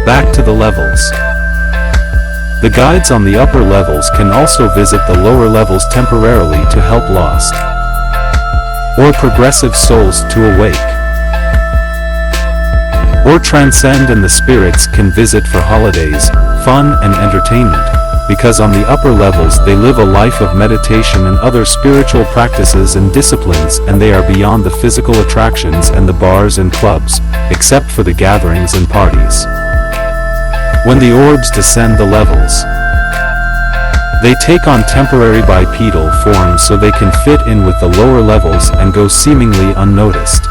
Back to the levels. The guides on the upper levels can also visit the lower levels temporarily to help lost or progressive souls to awake or transcend, and the spirits can visit for holidays, fun and entertainment, because on the upper levels they live a life of meditation and other spiritual practices and disciplines, and they are beyond the physical attractions and the bars and clubs, except for the gatherings and parties. When the orbs descend the levels, they take on temporary bipedal forms so they can fit in with the lower levels and go seemingly unnoticed.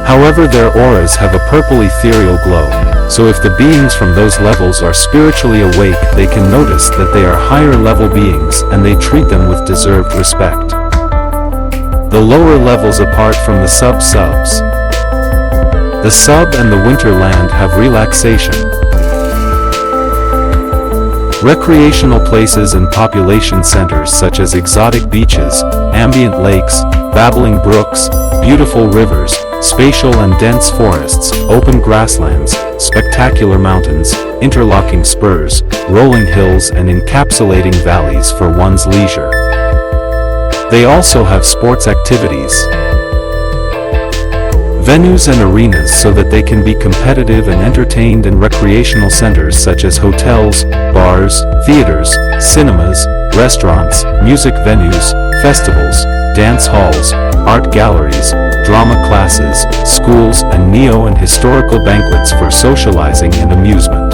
However, their auras have a purple ethereal glow, so if the beings from those levels are spiritually awake, they can notice that they are higher level beings and they treat them with deserved respect. The lower levels, apart from the sub-subs, the sub and the winterland, have relaxation, recreational places and population centers such as exotic beaches, ambient lakes, babbling brooks, beautiful rivers, spatial and dense forests, open grasslands, spectacular mountains, interlocking spurs, rolling hills and encapsulating valleys for one's leisure. They also have sports activities, venues and arenas so that they can be competitive and entertained, and recreational centers such as hotels, bars, theaters, cinemas, restaurants, music venues, festivals, dance halls, art galleries, drama classes, schools, and neo and historical banquets for socializing and amusement.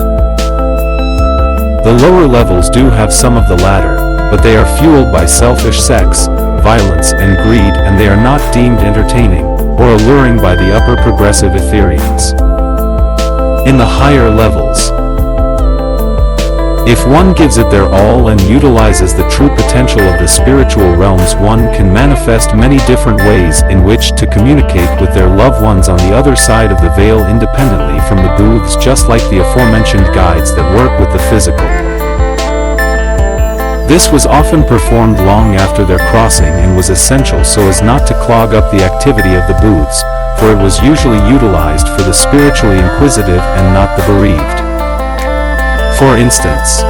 The lower levels do have some of the latter, but they are fueled by selfish sex, violence, and greed, and they are not deemed entertaining or alluring by the upper progressive Ethereans. In the higher levels, if one gives it their all and utilizes the true potential of the spiritual realms, one can manifest many different ways in which to communicate with their loved ones on the other side of the veil independently from the booths, just like the aforementioned guides that work with the physical. This was often performed long after their crossing and was essential so as not to clog up the activity of the booths, for it was usually utilized for the spiritually inquisitive and not the bereaved. For instance,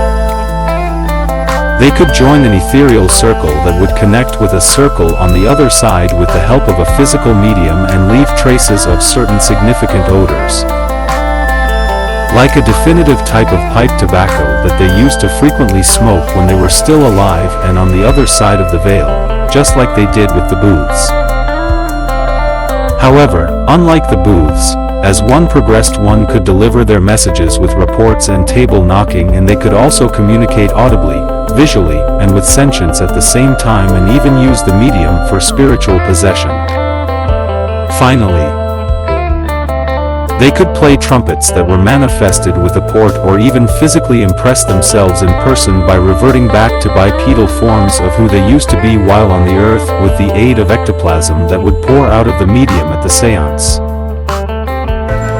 they could join an ethereal circle that would connect with a circle on the other side with the help of a physical medium and leave traces of certain significant odors, like a definitive type of pipe tobacco that they used to frequently smoke when they were still alive and on the other side of the veil, just like they did with the booths. However, unlike the booths, as one progressed, one could deliver their messages with reports and table knocking, and they could also communicate audibly, visually, and with sentience at the same time, and even use the medium for spiritual possession. Finally, they could play trumpets that were manifested with a port, or even physically impress themselves in person by reverting back to bipedal forms of who they used to be while on the earth, with the aid of ectoplasm that would pour out of the medium at the seance.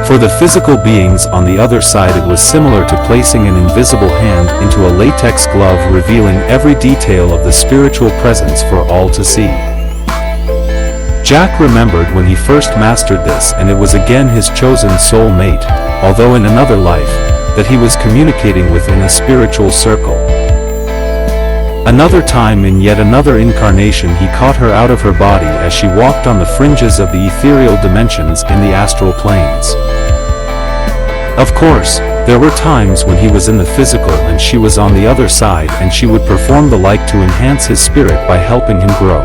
For the physical beings on the other side, it was similar to placing an invisible hand into a latex glove, revealing every detail of the spiritual presence for all to see. Jack remembered when he first mastered this, and it was again his chosen soul mate, although in another life, that he was communicating with in a spiritual circle. Another time, in yet another incarnation, he caught her out of her body as she walked on the fringes of the ethereal dimensions in the astral planes. Of course, there were times when he was in the physical and she was on the other side, and she would perform the like to enhance his spirit by helping him grow.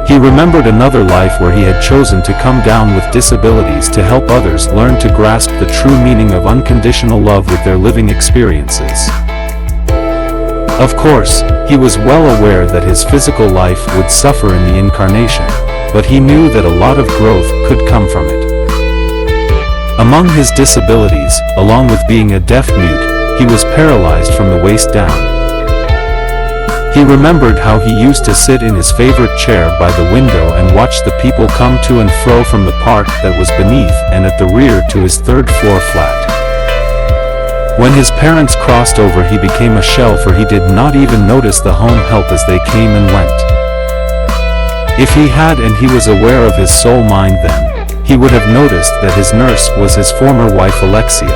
He remembered another life where he had chosen to come down with disabilities to help others learn to grasp the true meaning of unconditional love with their living experiences. Of course, he was well aware that his physical life would suffer in the incarnation, but he knew that a lot of growth could come from it. Among his disabilities, along with being a deaf mute, he was paralyzed from the waist down. He remembered how he used to sit in his favorite chair by the window and watch the people come to and fro from the park that was beneath and at the rear to his third-floor flat. When his parents crossed over, he became a shell, for he did not even notice the home help as they came and went. If he had, and he was aware of his soul mind then, he would have noticed that his nurse was his former wife Alexia.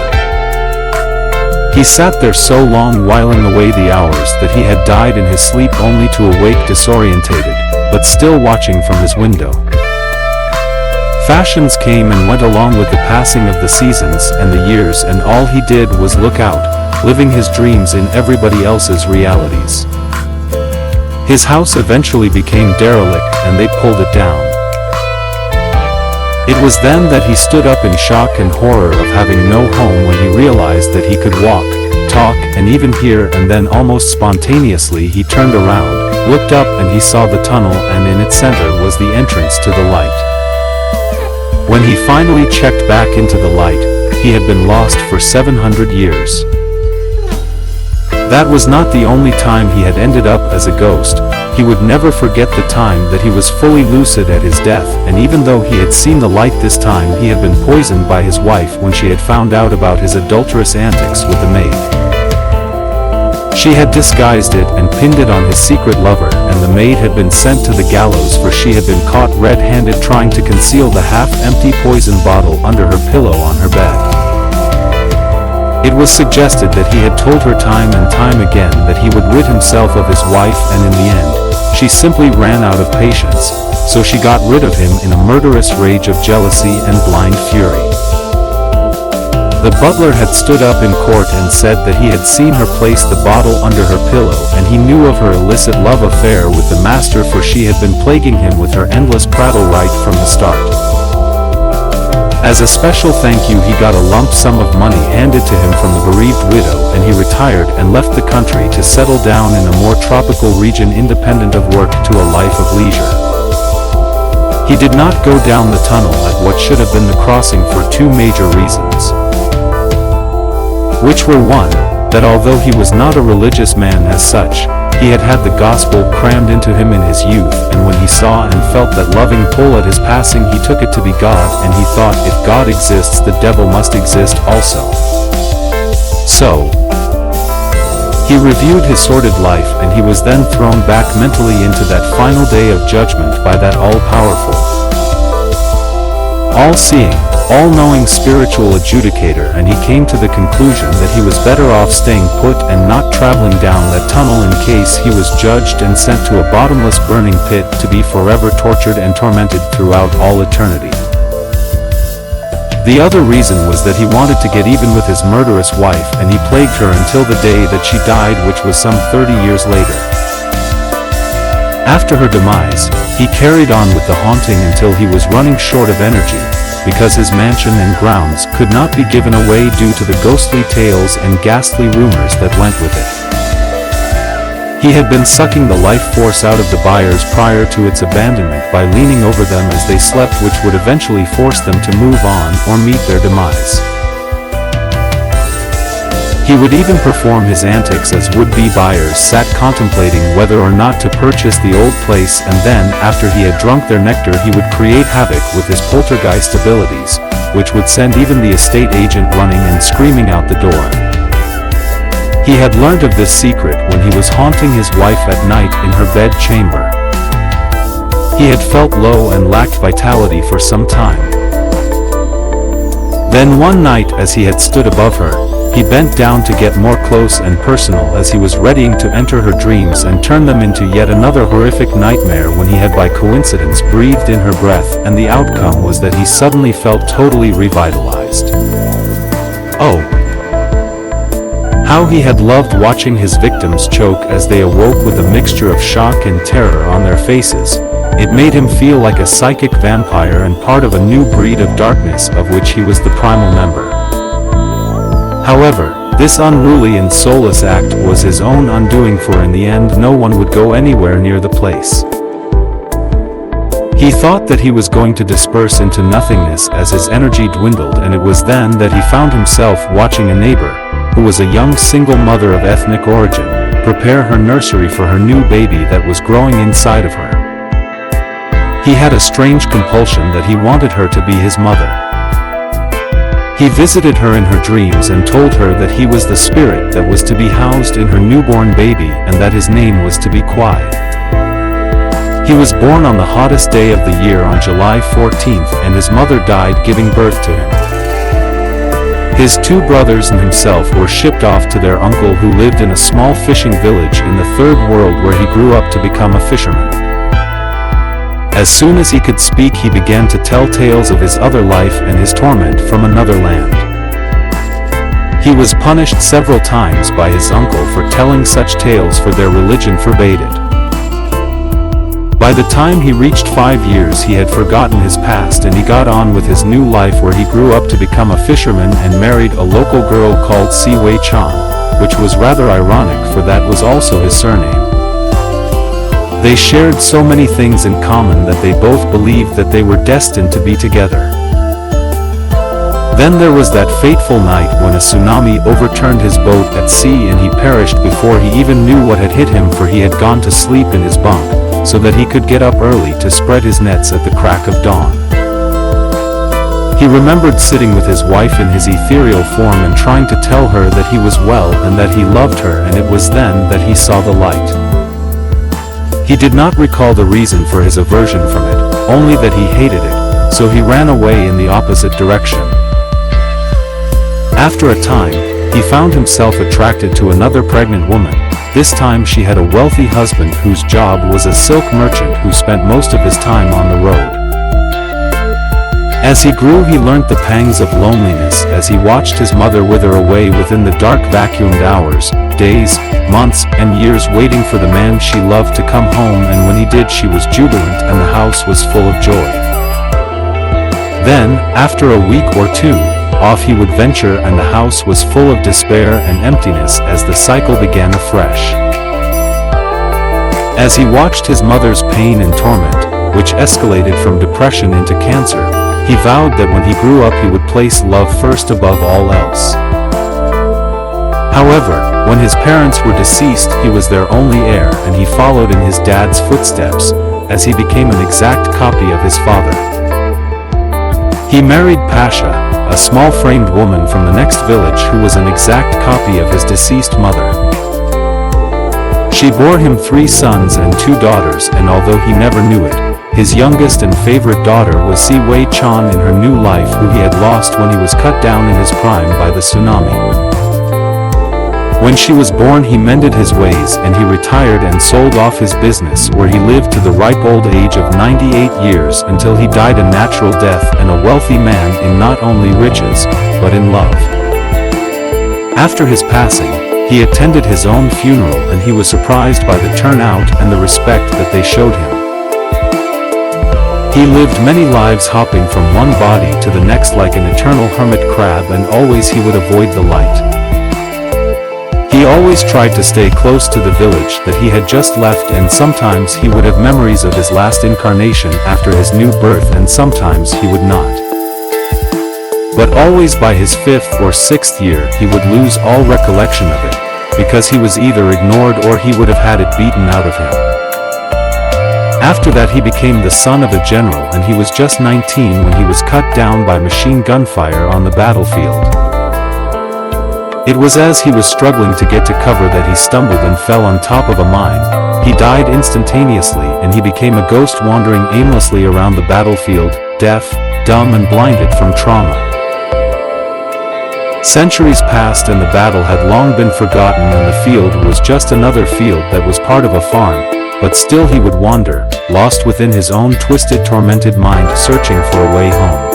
He sat there so long whiling away the hours that he had died in his sleep only to awake disorientated, but still watching from his window. Fashions came and went along with the passing of the seasons and the years, and all he did was look out, living his dreams in everybody else's realities. His house eventually became derelict and they pulled it down. It was then that he stood up in shock and horror of having no home when he realized that he could walk, talk, and even hear, and then almost spontaneously he turned around, looked up, and he saw the tunnel, and in its center was the entrance to the light. When he finally checked back into the light, he had been lost for 700 years. That was not the only time he had ended up as a ghost. He would never forget the time that he was fully lucid at his death, and even though he had seen the light this time, he had been poisoned by his wife when she had found out about his adulterous antics with the maid. She had disguised it and pinned it on his secret lover, and the maid had been sent to the gallows for she had been caught red-handed trying to conceal the half-empty poison bottle under her pillow on her bed. It was suggested that he had told her time and time again that he would rid himself of his wife, and in the end, she simply ran out of patience, so she got rid of him in a murderous rage of jealousy and blind fury. The butler had stood up in court and said that he had seen her place the bottle under her pillow, and he knew of her illicit love affair with the master, for she had been plaguing him with her endless prattle right from the start. As a special thank you, he got a lump sum of money handed to him from the bereaved widow, and he retired and left the country to settle down in a more tropical region independent of work to a life of leisure. He did not go down the tunnel at what should have been the crossing for two major reasons. Which were: one, that although he was not a religious man as such, he had had the gospel crammed into him in his youth, and when he saw and felt that loving pull at his passing, he took it to be God, and he thought if God exists, the devil must exist also. So, he reviewed his sordid life, and he was then thrown back mentally into that final day of judgment by that all-powerful, all-seeing, all-knowing spiritual adjudicator, and he came to the conclusion that he was better off staying put and not traveling down that tunnel in case he was judged and sent to a bottomless burning pit to be forever tortured and tormented throughout all eternity. The other reason was that he wanted to get even with his murderous wife, and he plagued her until the day that she died, which was some 30 years later. After her demise, he carried on with the haunting until he was running short of energy, because his mansion and grounds could not be given away due to the ghostly tales and ghastly rumors that went with it. He had been sucking the life force out of the buyers prior to its abandonment by leaning over them as they slept, which would eventually force them to move on or meet their demise. He would even perform his antics as would-be buyers sat contemplating whether or not to purchase the old place, and then, after he had drunk their nectar, he would create havoc with his poltergeist abilities, which would send even the estate agent running and screaming out the door. He had learned of this secret when he was haunting his wife at night in her bed chamber. He had felt low and lacked vitality for some time. Then one night, as he had stood above her, he bent down to get more close and personal as he was readying to enter her dreams and turn them into yet another horrific nightmare, when he had by coincidence breathed in her breath, and the outcome was that he suddenly felt totally revitalized. Oh! How he had loved watching his victims choke as they awoke with a mixture of shock and terror on their faces. It made him feel like a psychic vampire and part of a new breed of darkness of which he was the primal member. However, this unruly and soulless act was his own undoing, for in the end no one would go anywhere near the place. He thought that he was going to disperse into nothingness as his energy dwindled, and it was then that he found himself watching a neighbor, who was a young single mother of ethnic origin, prepare her nursery for her new baby that was growing inside of her. He had a strange compulsion that he wanted her to be his mother. He visited her in her dreams and told her that he was the spirit that was to be housed in her newborn baby, and that his name was to be Kwai. He was born on the hottest day of the year on July 14th, and his mother died giving birth to him. His two brothers and himself were shipped off to their uncle, who lived in a small fishing village in the third world, where he grew up to become a fisherman. As soon as he could speak, he began to tell tales of his other life and his torment from another land. He was punished several times by his uncle for telling such tales, for their religion forbade it. By the time he reached 5 years, he had forgotten his past, and he got on with his new life, where he grew up to become a fisherman and married a local girl called Si Wei Chan, which was rather ironic, for that was also his surname. They shared so many things in common that they both believed that they were destined to be together. Then there was that fateful night when a tsunami overturned his boat at sea, and he perished before he even knew what had hit him, for he had gone to sleep in his bunk, so that he could get up early to spread his nets at the crack of dawn. He remembered sitting with his wife in his ethereal form and trying to tell her that he was well and that he loved her, and it was then that he saw the light. He did not recall the reason for his aversion from it, only that he hated it, so he ran away in the opposite direction. After a time, he found himself attracted to another pregnant woman. This time she had a wealthy husband whose job was a silk merchant, who spent most of his time on the road. As he grew, he learnt the pangs of loneliness as he watched his mother wither away within the dark vacuumed hours, days, months, and years waiting for the man she loved to come home, and when he did, she was jubilant and the house was full of joy. Then, after a week or two, off he would venture, and the house was full of despair and emptiness as the cycle began afresh. As he watched his mother's pain and torment, which escalated from depression into cancer, he vowed that when he grew up he would place love first above all else. However, when his parents were deceased, he was their only heir, and he followed in his dad's footsteps, as he became an exact copy of his father. He married Pasha, a small-framed woman from the next village who was an exact copy of his deceased mother. She bore him 3 sons and 2 daughters, and although he never knew it, his youngest and favorite daughter was Si Wei Chan in her new life, who he had lost when he was cut down in his prime by the tsunami. When she was born, he mended his ways, and he retired and sold off his business, where he lived to the ripe old age of 98 years until he died a natural death, and a wealthy man in not only riches, but in love. After his passing, he attended his own funeral, and he was surprised by the turnout and the respect that they showed him. He lived many lives, hopping from one body to the next like an eternal hermit crab, and always he would avoid the light. He always tried to stay close to the village that he had just left, and sometimes he would have memories of his last incarnation after his new birth, and sometimes he would not. But always by his 5th or 6th year he would lose all recollection of it, because he was either ignored or he would have had it beaten out of him. After that he became the son of a general, and he was just 19 when he was cut down by machine gun fire on the battlefield. It was as he was struggling to get to cover that he stumbled and fell on top of a mine. He died instantaneously, and he became a ghost wandering aimlessly around the battlefield, deaf, dumb, and blinded from trauma. Centuries passed, and the battle had long been forgotten, and the field was just another field that was part of a farm, but still he would wander, lost within his own twisted, tormented mind, searching for a way home.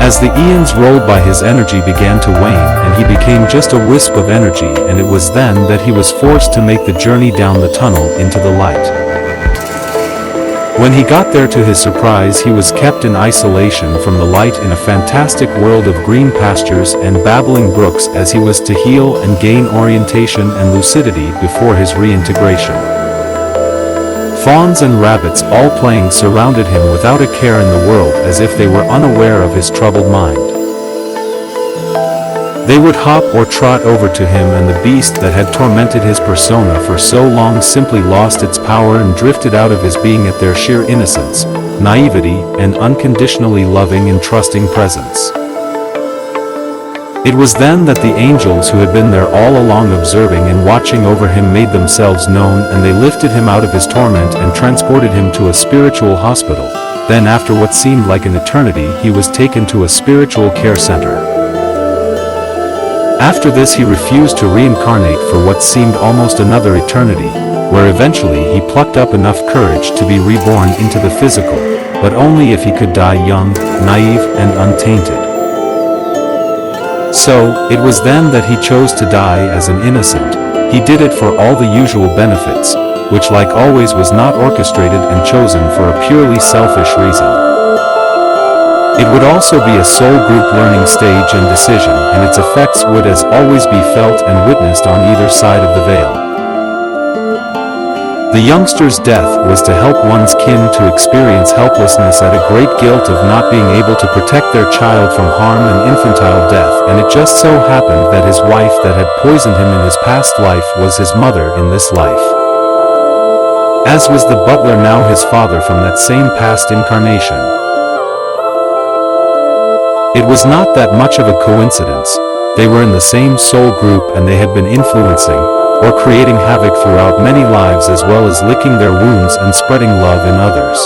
As the eons rolled by, his energy began to wane, and he became just a wisp of energy, and it was then that he was forced to make the journey down the tunnel into the light. When he got there, to his surprise, he was kept in isolation from the light in a fantastic world of green pastures and babbling brooks, as he was to heal and gain orientation and lucidity before his reintegration. Fawns and rabbits, all playing, surrounded him without a care in the world, as if they were unaware of his troubled mind. They would hop or trot over to him, and the beast that had tormented his persona for so long simply lost its power and drifted out of his being at their sheer innocence, naivety, and unconditionally loving and trusting presence. It was then that the angels who had been there all along observing and watching over him made themselves known, and they lifted him out of his torment and transported him to a spiritual hospital. Then after what seemed like an eternity, he was taken to a spiritual care center. After this he refused to reincarnate for what seemed almost another eternity, where eventually he plucked up enough courage to be reborn into the physical, but only if he could die young, naive, and untainted. So, it was then that he chose to die as an innocent. He did it for all the usual benefits, which like always was not orchestrated and chosen for a purely selfish reason. It would also be a soul group learning stage and decision, and its effects would as always be felt and witnessed on either side of the veil. The youngster's death was to help one's kin to experience helplessness at a great guilt of not being able to protect their child from harm and infantile death, and it just so happened that his wife that had poisoned him in his past life was his mother in this life. As was the butler now his father from that same past incarnation. It was not that much of a coincidence. They were in the same soul group and they had been influencing, or creating havoc throughout many lives, as well as licking their wounds and spreading love in others.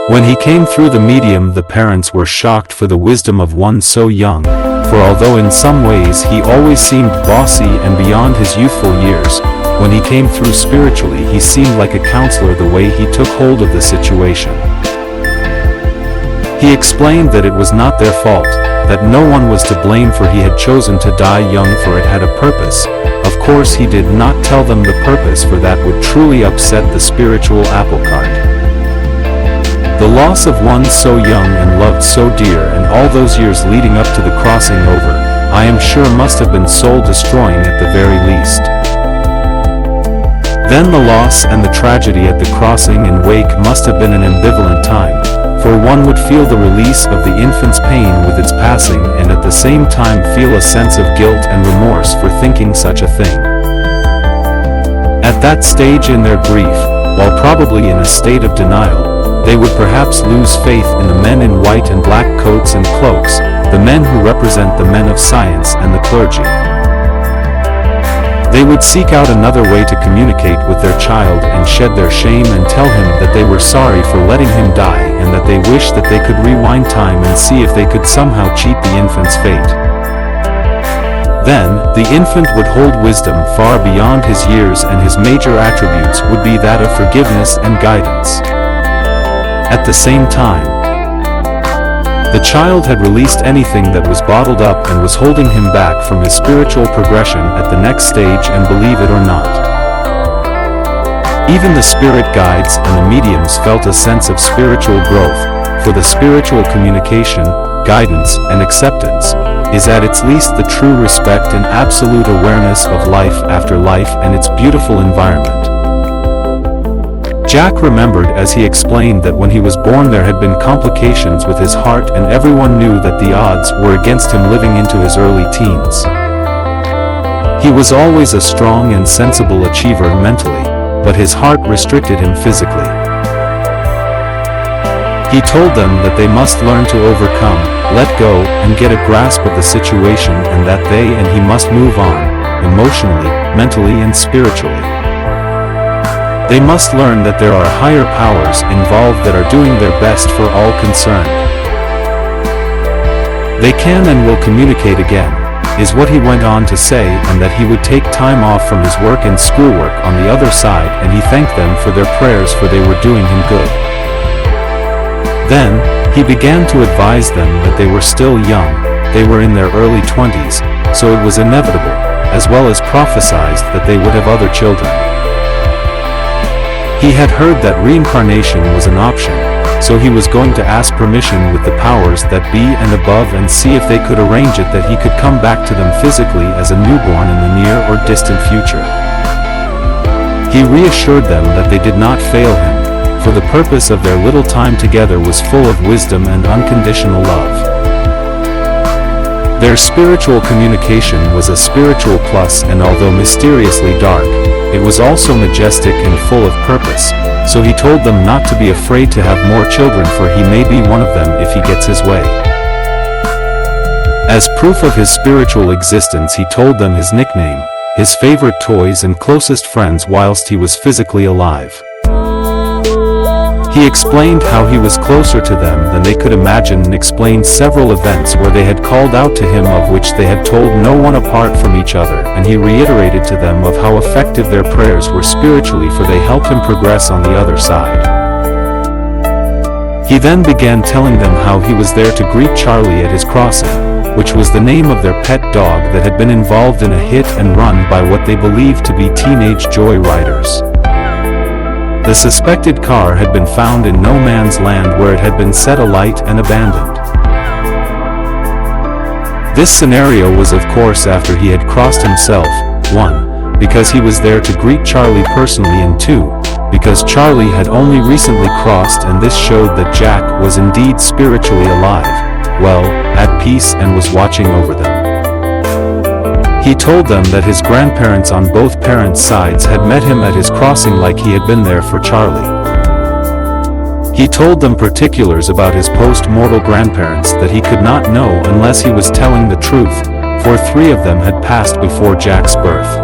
When he came through the medium, the parents were shocked for the wisdom of one so young, for although in some ways he always seemed bossy and beyond his youthful years, when he came through spiritually he seemed like a counselor the way he took hold of the situation. He explained that it was not their fault, that no one was to blame, for he had chosen to die young, for it had a purpose. Of course he did not tell them the purpose, for that would truly upset the spiritual apple cart. The loss of one so young and loved so dear, and all those years leading up to the crossing over, I am sure must have been soul-destroying at the very least. Then the loss and the tragedy at the crossing and wake must have been an ambivalent time, for one would feel the release of the infant's pain with its passing and at the same time feel a sense of guilt and remorse for thinking such a thing. At that stage in their grief, while probably in a state of denial, they would perhaps lose faith in the men in white and black coats and cloaks, the men who represent the men of science and the clergy. They would seek out another way to communicate with their child and shed their shame and tell him that they were sorry for letting him die and that they wished that they could rewind time and see if they could somehow cheat the infant's fate. Then, the infant would hold wisdom far beyond his years, and his major attributes would be that of forgiveness and guidance. At the same time, the child had released anything that was bottled up and was holding him back from his spiritual progression at the next stage, and believe it or not, even the spirit guides and the mediums felt a sense of spiritual growth, for the spiritual communication, guidance, and acceptance is at its least the true respect and absolute awareness of life after life and its beautiful environment. Jack remembered as he explained that when he was born there had been complications with his heart, and everyone knew that the odds were against him living into his early teens. He was always a strong and sensible achiever mentally, but his heart restricted him physically. He told them that they must learn to overcome, let go, and get a grasp of the situation, and that they and he must move on, emotionally, mentally, and spiritually. They must learn that there are higher powers involved that are doing their best for all concerned. They can and will communicate again, is what he went on to say, and that he would take time off from his work and schoolwork on the other side, and he thanked them for their prayers, for they were doing him good. Then, he began to advise them that they were still young, they were in their early 20s, so it was inevitable, as well as prophesied that they would have other children. He had heard that reincarnation was an option, so he was going to ask permission with the powers that be and above and see if they could arrange it that he could come back to them physically as a newborn in the near or distant future. He reassured them that they did not fail him, for the purpose of their little time together was full of wisdom and unconditional love. Their spiritual communication was a spiritual plus, and although mysteriously dark, it was also majestic and full of purpose, so he told them not to be afraid to have more children, for he may be one of them if he gets his way. As proof of his spiritual existence, he told them his nickname, his favorite toys and closest friends whilst he was physically alive. He explained how he was closer to them than they could imagine and explained several events where they had called out to him of which they had told no one apart from each other, and he reiterated to them of how effective their prayers were spiritually, for they helped him progress on the other side. He then began telling them how he was there to greet Charlie at his crossing, which was the name of their pet dog that had been involved in a hit and run by what they believed to be teenage joy riders. The suspected car had been found in no man's land where it had been set alight and abandoned. This scenario was of course after he had crossed himself, 1, because he was there to greet Charlie personally, and 2, because Charlie had only recently crossed, and this showed that Jack was indeed spiritually alive, well, at peace, and was watching over them. He told them that his grandparents on both parents' sides had met him at his crossing like he had been there for Charlie. He told them particulars about his post-mortal grandparents that he could not know unless he was telling the truth, for 3 of them had passed before Jack's birth.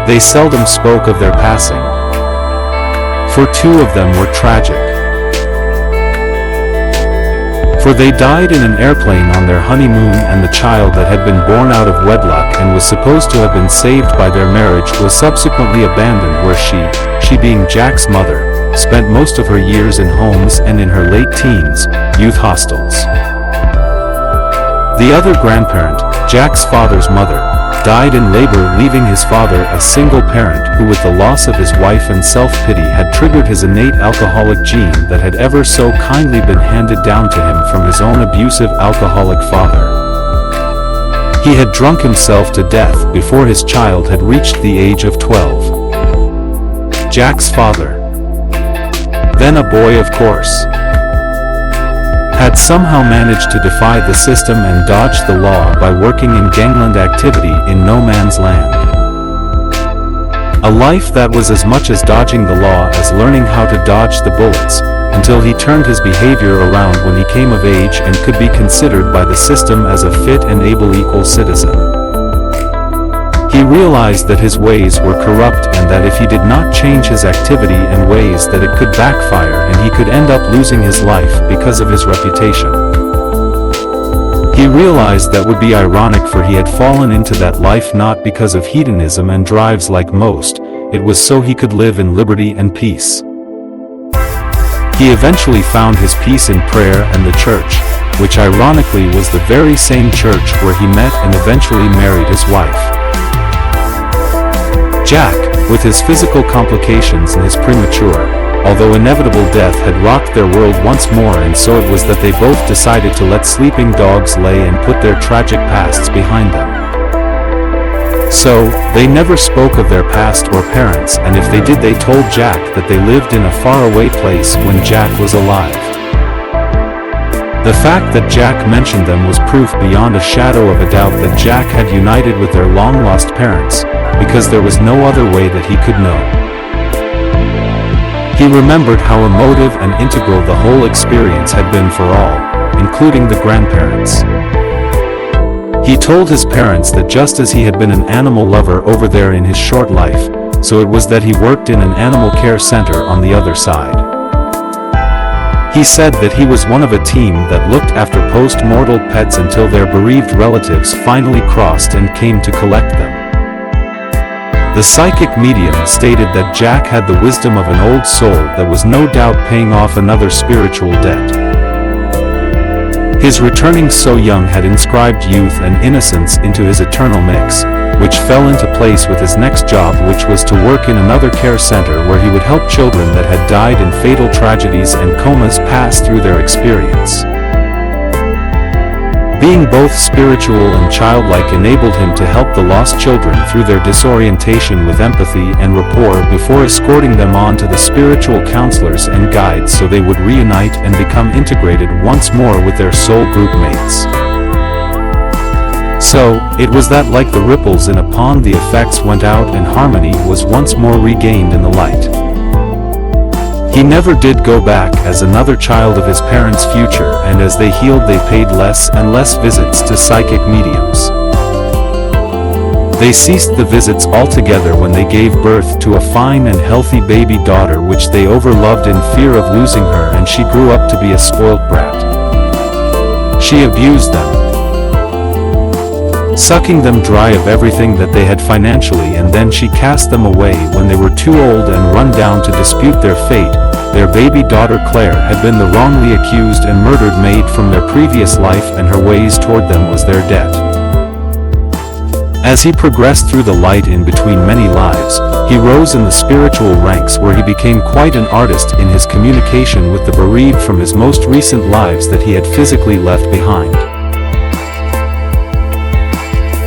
They seldom spoke of their passing, for 2 of them were tragic. For they died in an airplane on their honeymoon, and the child that had been born out of wedlock and was supposed to have been saved by their marriage was subsequently abandoned, where she being Jack's mother, spent most of her years in homes and in her late teens, youth hostels. The other grandparent, Jack's father's mother, died in labor, leaving his father a single parent who, with the loss of his wife and self-pity, had triggered his innate alcoholic gene that had ever so kindly been handed down to him from his own abusive alcoholic father. He had drunk himself to death before his child had reached the age of 12. Jack's father, then a boy of course, had somehow managed to defy the system and dodge the law by working in gangland activity in no man's land. A life that was as much as dodging the law as learning how to dodge the bullets, until he turned his behavior around when he came of age and could be considered by the system as a fit and able equal citizen. He realized that his ways were corrupt, and that if he did not change his activity and ways, that it could backfire and he could end up losing his life because of his reputation. He realized that would be ironic, for he had fallen into that life not because of hedonism and drives like most, it was so he could live in liberty and peace. He eventually found his peace in prayer and the church, which ironically was the very same church where he met and eventually married his wife. Jack, with his physical complications and his premature, although inevitable death, had rocked their world once more, and so it was that they both decided to let sleeping dogs lay and put their tragic pasts behind them. So, they never spoke of their past or parents, and if they did, they told Jack that they lived in a faraway place when Jack was alive. The fact that Jack mentioned them was proof beyond a shadow of a doubt that Jack had united with their long-lost parents, because there was no other way that he could know. He remembered how emotive and integral the whole experience had been for all, including the grandparents. He told his parents that just as he had been an animal lover over there in his short life, so it was that he worked in an animal care center on the other side. He said that he was one of a team that looked after post-mortal pets until their bereaved relatives finally crossed and came to collect them. The psychic medium stated that Jack had the wisdom of an old soul that was no doubt paying off another spiritual debt. His returning so young had inscribed youth and innocence into his eternal mix, which fell into place with his next job, which was to work in another care center where he would help children that had died in fatal tragedies and comas pass through their experience. Being both spiritual and childlike enabled him to help the lost children through their disorientation with empathy and rapport before escorting them on to the spiritual counselors and guides so they would reunite and become integrated once more with their soul group mates. So, it was that, like the ripples in a pond, the effects went out and harmony was once more regained in the light. He never did go back as another child of his parents' future, and as they healed they paid less and less visits to psychic mediums. They ceased the visits altogether when they gave birth to a fine and healthy baby daughter which they overloved in fear of losing her, and she grew up to be a spoilt brat. She abused them, sucking them dry of everything that they had financially, and then she cast them away when they were too old and run down to dispute their fate. Their baby daughter Claire had been the wrongly accused and murdered maid from their previous life, and her ways toward them was their debt. As he progressed through the light in between many lives, he rose in the spiritual ranks where he became quite an artist in his communication with the bereaved from his most recent lives that he had physically left behind.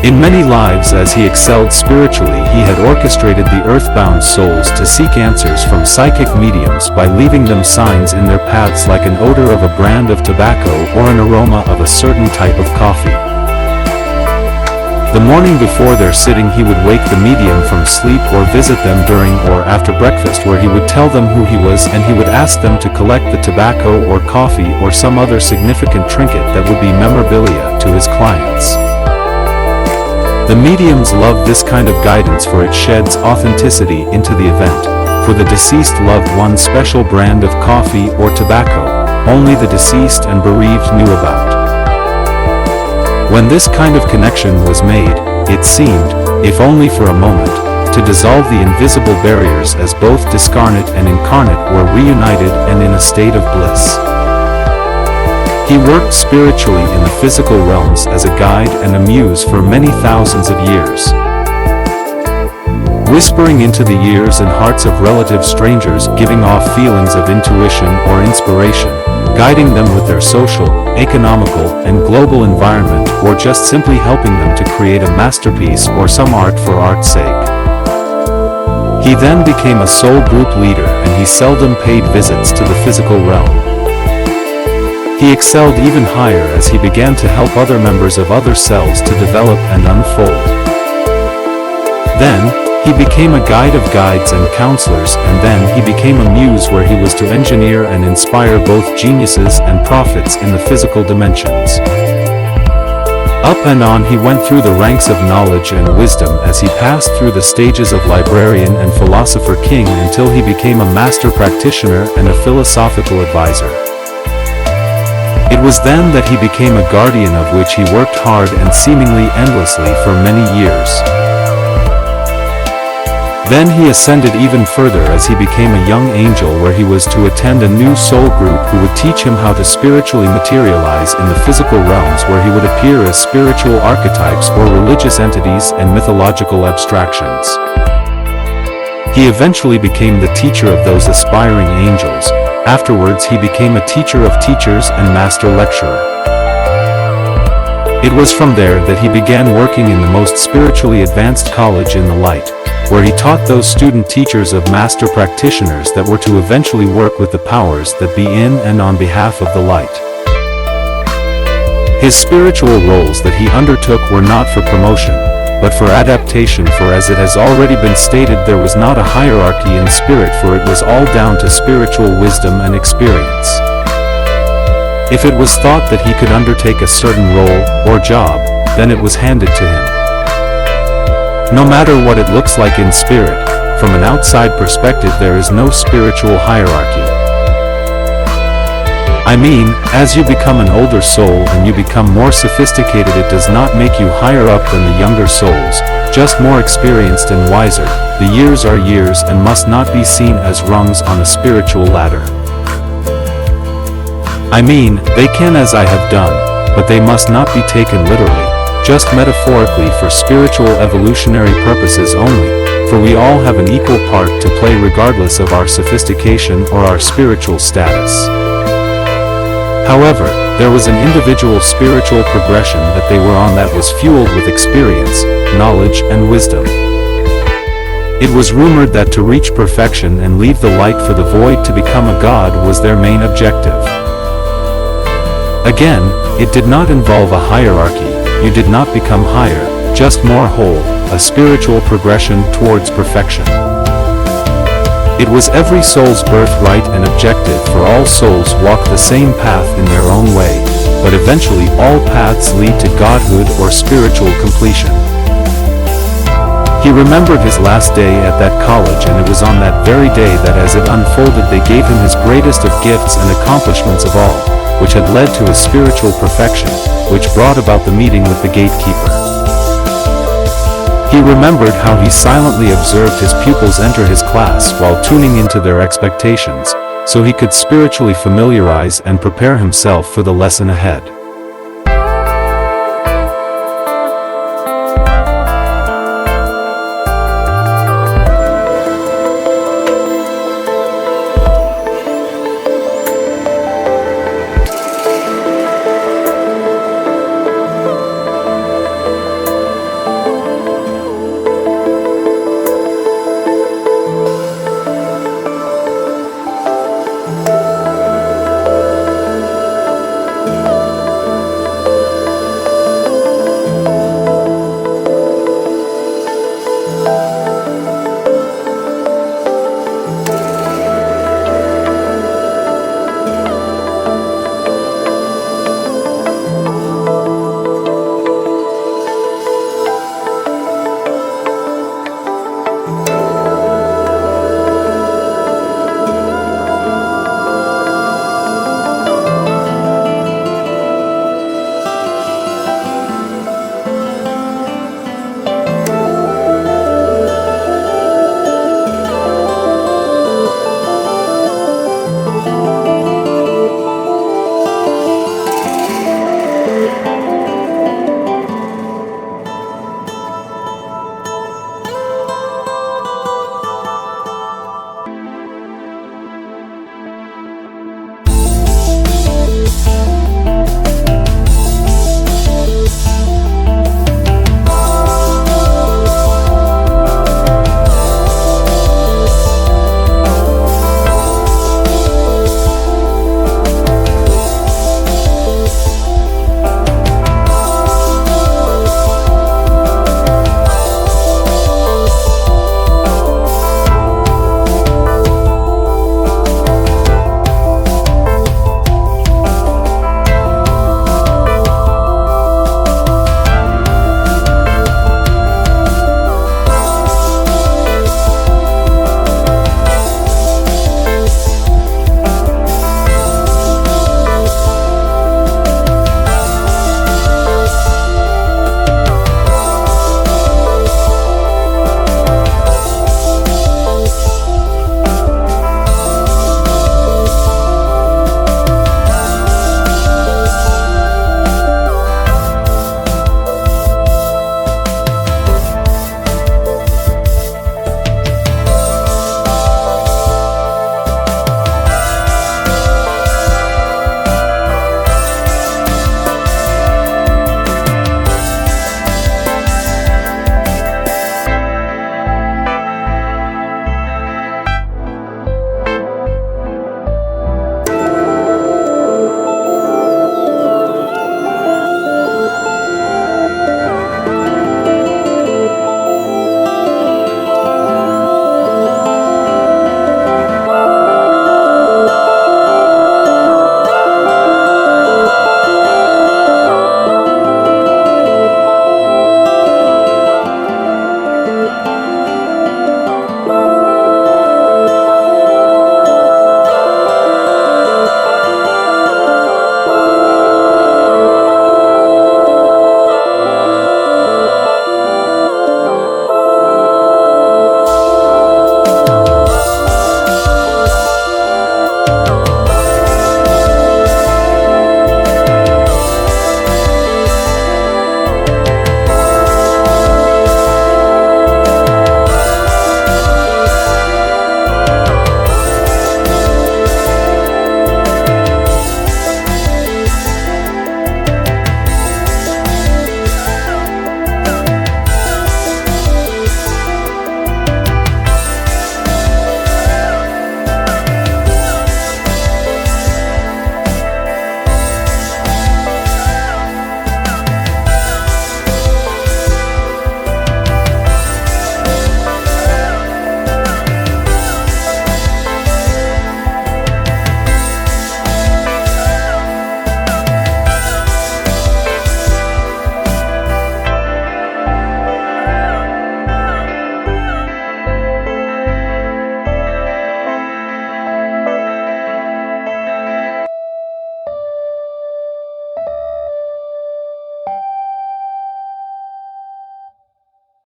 In many lives, as he excelled spiritually, he had orchestrated the earthbound souls to seek answers from psychic mediums by leaving them signs in their paths like an odor of a brand of tobacco or an aroma of a certain type of coffee. The morning before their sitting he would wake the medium from sleep or visit them during or after breakfast, where he would tell them who he was, and he would ask them to collect the tobacco or coffee or some other significant trinket that would be memorabilia to his clients. The mediums loved this kind of guidance, for it sheds authenticity into the event, for the deceased loved one special brand of coffee or tobacco only the deceased and bereaved knew about. When this kind of connection was made, it seemed, if only for a moment, to dissolve the invisible barriers, as both discarnate and incarnate were reunited and in a state of bliss. He worked spiritually in the physical realms as a guide and a muse for many thousands of years, whispering into the ears and hearts of relative strangers, giving off feelings of intuition or inspiration, guiding them with their social, economical, and global environment, or just simply helping them to create a masterpiece or some art for art's sake. He then became a soul group leader, and he seldom paid visits to the physical realm. He excelled even higher as he began to help other members of other cells to develop and unfold. Then, he became a guide of guides and counselors, and then he became a muse, where he was to engineer and inspire both geniuses and prophets in the physical dimensions. Up and on he went through the ranks of knowledge and wisdom as he passed through the stages of librarian and philosopher king, until he became a master practitioner and a philosophical advisor. It was then that he became a guardian, of which he worked hard and seemingly endlessly for many years. Then he ascended even further as he became a young angel, where he was to attend a new soul group who would teach him how to spiritually materialize in the physical realms, where he would appear as spiritual archetypes or religious entities and mythological abstractions. He eventually became the teacher of those aspiring angels. Afterwards he became a teacher of teachers and master lecturer. It was from there that he began working in the most spiritually advanced college in the light, where he taught those student teachers of master practitioners that were to eventually work with the powers that be in and on behalf of the light. His spiritual roles that he undertook were not for promotion, but for adaptation, for as it has already been stated, there was not a hierarchy in spirit, for it was all down to spiritual wisdom and experience. If it was thought that he could undertake a certain role or job, then it was handed to him. No matter what it looks like in spirit, from an outside perspective there is no spiritual hierarchy. I mean, as you become an older soul and you become more sophisticated, it does not make you higher up than the younger souls, just more experienced and wiser. The years are years and must not be seen as rungs on a spiritual ladder. I mean, they can, as I have done, but they must not be taken literally, just metaphorically, for spiritual evolutionary purposes only, for we all have an equal part to play regardless of our sophistication or our spiritual status. However, there was an individual spiritual progression that they were on that was fueled with experience, knowledge, and wisdom. It was rumored that to reach perfection and leave the light for the void to become a god was their main objective. Again, it did not involve a hierarchy, you did not become higher, just more whole, a spiritual progression towards perfection. It was every soul's birthright and objective for all souls walk the same path in their own way, but eventually all paths lead to godhood or spiritual completion. He remembered his last day at that college, and it was on that very day that as it unfolded they gave him his greatest of gifts and accomplishments of all, which had led to his spiritual perfection, which brought about the meeting with the Gatekeeper. He remembered how he silently observed his pupils enter his class while tuning into their expectations, so he could spiritually familiarize and prepare himself for the lesson ahead.